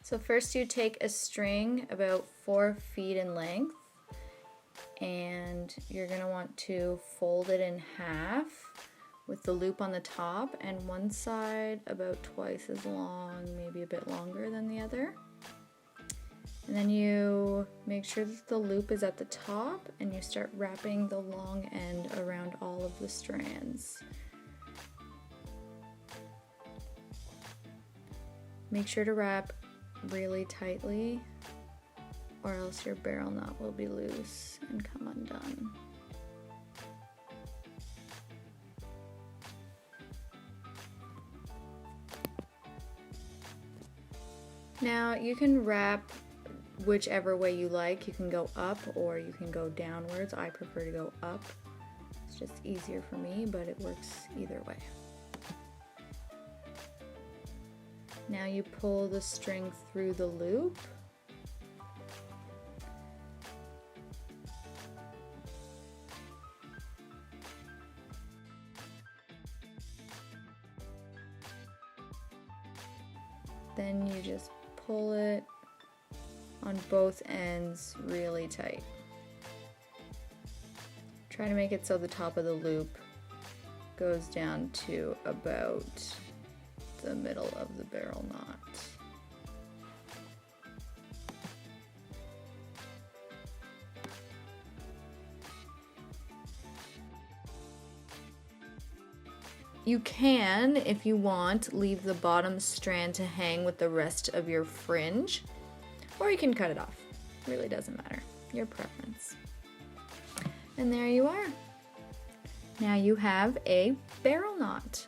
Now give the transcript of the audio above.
So first you take a string about 4 feet in length, and you're going to want to fold it in half with the loop on the top, and one side about twice as long, maybe a bit longer than the other. And then you make sure that the loop is at the top, and you start wrapping the long end around all of the strands. Make sure to wrap really tightly, or else your barrel knot will be loose and come undone. Now you can wrap whichever way you like. You can go up or you can go downwards. I prefer to go up. It's just easier for me, but it works either way. Now you pull the string through the loop. Then you just pull it on both ends really tight. Try to make it so the top of the loop goes down to about the middle of the barrel knot. You can, if you want, leave the bottom strand to hang with the rest of your fringe, or you can cut it off. It really doesn't matter, your preference. And there you are. Now you have a barrel knot.